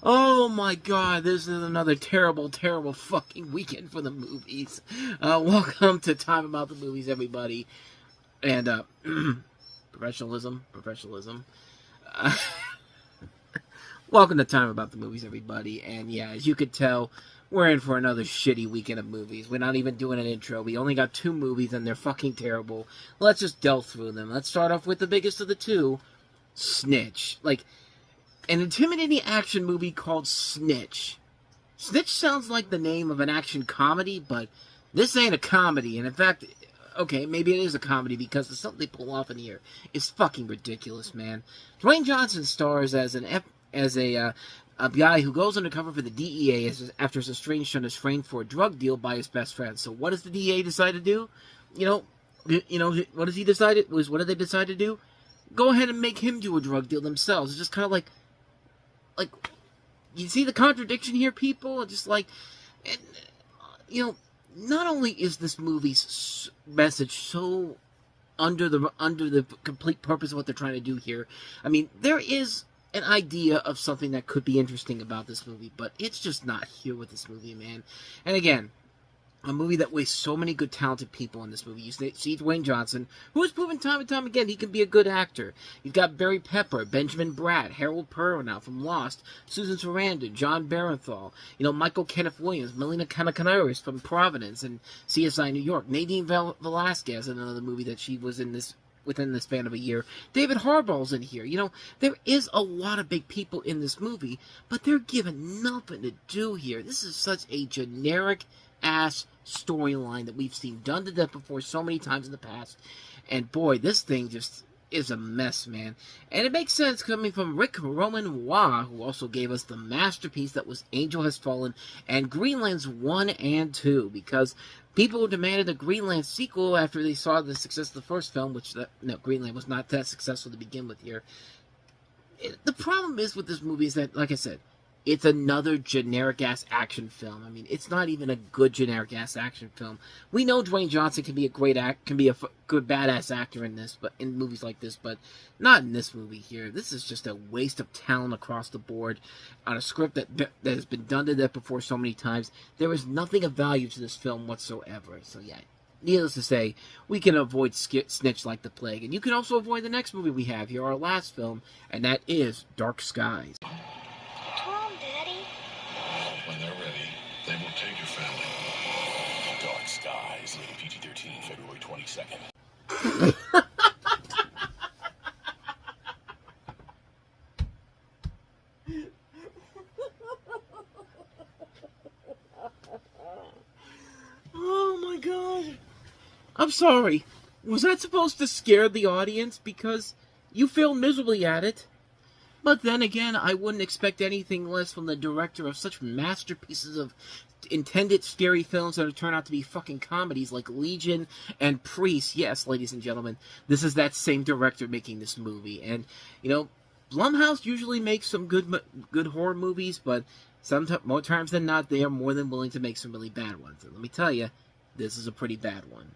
Oh my god, this is another terrible, terrible fucking weekend for the movies. Welcome to Time About the Movies, everybody. And, professionalism. Uh, welcome to Time About the Movies, everybody. And yeah, as you could tell, we're in for another shitty weekend of movies. We're not even doing an intro. We only got 2 movies, and they're fucking terrible. Let's just delve through them. Let's start off with the biggest of the 2, Snitch. Like, an intimidating action movie called Snitch. Snitch sounds like the name of an action comedy, but this ain't a comedy. And in fact, okay, maybe it is a comedy because the stuff they pull off in here is fucking ridiculous, man. Dwayne Johnson stars as a guy who goes undercover for the DEA after his estranged son is framed for a drug deal by his best friend. So what does the DEA decide to do? What does he decide? What did they decide to do? Go ahead and make him do a drug deal themselves. It's just kind of like, you see the contradiction here, people? Just like, not only is this movie's message so under the complete purpose of what they're trying to do here, I mean, there is an idea of something that could be interesting about this movie, but it's just not here with this movie, man. And again, a movie that wastes so many good, talented people in this movie. You see Dwayne Johnson, who has proven time and time again he can be a good actor. You've got Barry Pepper, Benjamin Bratt, Harold Perrineau from Lost, Susan Sarandon, John Barenthal, Michael Kenneth Williams, Melina Canaris from Providence and CSI New York, Nadine Velasquez in another movie that she was in this within the span of a year. David Harbaugh's in here. There is a lot of big people in this movie, but they're given nothing to do here. This is such a generic ass storyline that we've seen done to death before so many times in the past, and boy, this thing just is a mess, man. And it makes sense coming from Rick Roman-Waugh, who also gave us the masterpiece that was Angel Has Fallen and Greenland's 1 and 2, because people demanded a Greenland sequel after they saw the success of the first film, Greenland was not that successful to begin with here. The problem is with this movie is that, like I said, it's another generic-ass action film. I mean, it's not even a good generic-ass action film. We know Dwayne Johnson can be a good badass actor in movies like this, but not in this movie here. This is just a waste of talent across the board on a script that has been done to death before so many times. There is nothing of value to this film whatsoever. So yeah, needless to say, we can avoid Snitch like the plague. And you can also avoid the next movie we have here, our last film, and that is Dark Skies. When they're ready, they will take your family. Dark Skies, rated PG-13, February 22nd. Oh my god. I'm sorry. Was that supposed to scare the audience? Because you failed miserably at it. But then again, I wouldn't expect anything less from the director of such masterpieces of intended scary films that turn out to be fucking comedies like Legion and Priest. Yes, ladies and gentlemen, this is that same director making this movie. And, Blumhouse usually makes some good horror movies, but more times than not, they are more than willing to make some really bad ones. And let me tell you, this is a pretty bad one.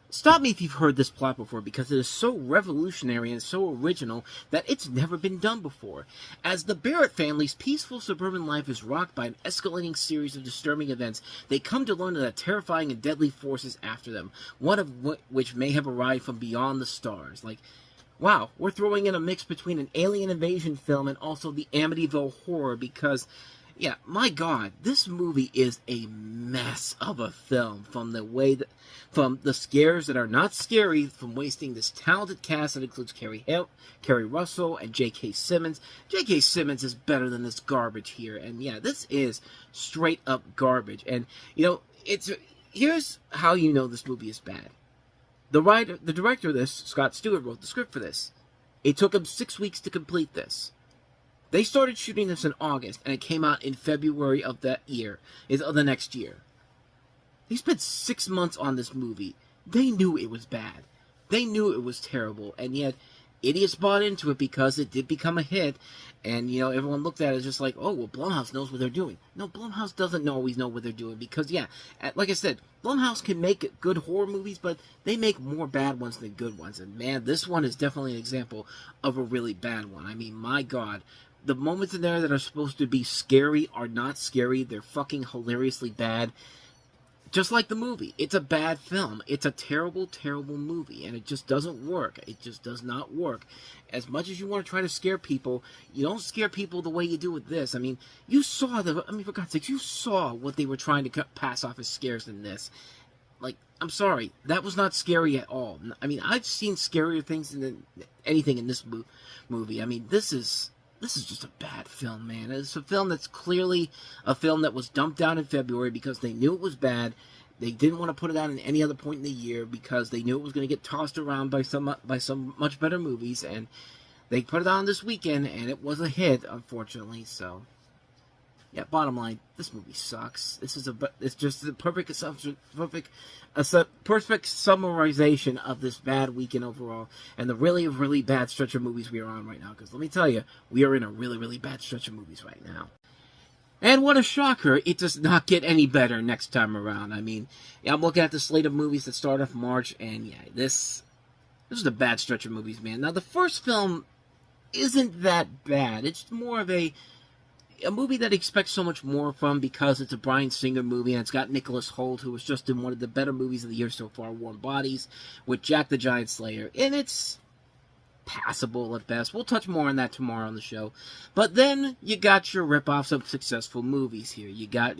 Stop me if you've heard this plot before, because it is so revolutionary and so original that it's never been done before. As the Barrett family's peaceful suburban life is rocked by an escalating series of disturbing events, they come to learn that a terrifying and deadly force is after them, one of which may have arrived from beyond the stars. Like, wow, we're throwing in a mix between an alien invasion film and also the Amityville horror, because yeah, my god, this movie is a mess of a film, from the scares that are not scary, from wasting this talented cast that includes Kerry Russell and J.K. Simmons. J.K. Simmons is better than this garbage here, and yeah, this is straight up garbage. And here's how you know this movie is bad. The director of this, Scott Stewart, wrote the script for this. It took him 6 weeks to complete this. They started shooting this in August, and it came out in February of the next year. They spent 6 months on this movie. They knew it was bad. They knew it was terrible, and yet idiots bought into it because it did become a hit, and everyone looked at it as just like, oh well, Blumhouse knows what they're doing. No, Blumhouse doesn't always know what they're doing, because like I said, Blumhouse can make good horror movies, but they make more bad ones than good ones. And man, this one is definitely an example of a really bad one. I mean, my God, the moments in there that are supposed to be scary are not scary. They're fucking hilariously bad. Just like the movie. It's a bad film. It's a terrible, terrible movie. And it just doesn't work. It just does not work. As much as you want to try to scare people, you don't scare people the way you do with this. I mean, for God's sake, you saw what they were trying to pass off as scares in this. Like, I'm sorry. That was not scary at all. I mean, I've seen scarier things than anything in this movie. I mean, this is just a bad film, man. It's a film that's clearly a film that was dumped down in February because they knew it was bad. They didn't want to put it out in any other point in the year because they knew it was going to get tossed around by some much better movies, and they put it on this weekend, and it was a hit, unfortunately. So, yeah. Bottom line, this movie sucks. It's just the perfect summarization of this bad weekend overall, and the really, really bad stretch of movies we are on right now. Because let me tell you, we are in a really, really bad stretch of movies right now. And what a shocker, it does not get any better next time around. I mean, I'm looking at the slate of movies that start off March, and this is a bad stretch of movies, man. Now, the first film isn't that bad. It's more of a movie that I expect so much more from because it's a Bryan Singer movie, and it's got Nicholas Hoult, who was just in one of the better movies of the year so far, Warm Bodies, with Jack the Giant Slayer, and it's passable at best. We'll touch more on that tomorrow on the show. But then you got your rip-offs of successful movies here. You got,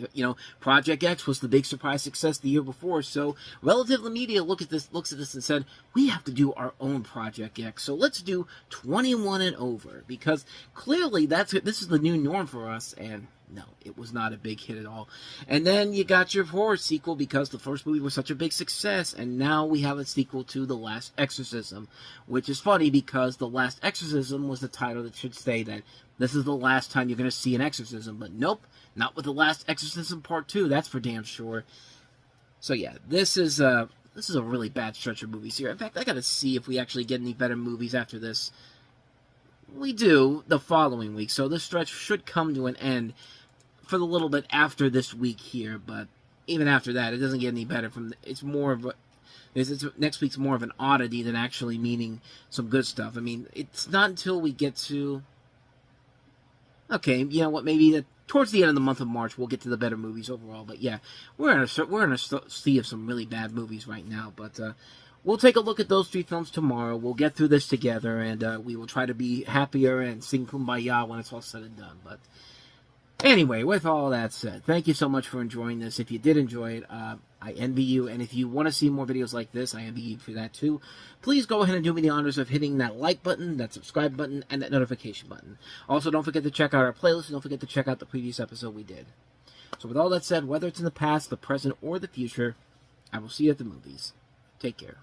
Project X was the big surprise success the year before, so Relatively Media looks at this and said, we have to do our own Project X, so let's do 21 and over, because clearly this is the new norm for us, and no, it was not a big hit at all. And then you got your horror sequel because the first movie was such a big success, and now we have a sequel to The Last Exorcism, which is funny because The Last Exorcism was the title that should say that this is the last time you're going to see an exorcism, but nope, not with The Last Exorcism Part 2, that's for damn sure. So yeah, this is a really bad stretch of movies here. In fact, I got to see if we actually get any better movies after this. We do the following week, so this stretch should come to an end for the little bit after this week here, but even after that, it doesn't get any better. Next week's more of an oddity than actually meaning some good stuff. I mean, it's not until we get to, okay, you know what, maybe towards the end of the month of March, we'll get to the better movies overall. But yeah, we're in a sea of some really bad movies right now. But we'll take a look at those three films tomorrow. We'll get through this together, and we will try to be happier and sing Kumbaya when it's all said and done. But anyway, with all that said, thank you so much for enjoying this. If you did enjoy it, I envy you. And if you want to see more videos like this, I envy you for that too. Please go ahead and do me the honors of hitting that like button, that subscribe button, and that notification button. Also, don't forget to check out our playlist, and don't forget to check out the previous episode we did. So with all that said, whether it's in the past, the present, or the future, I will see you at the movies. Take care.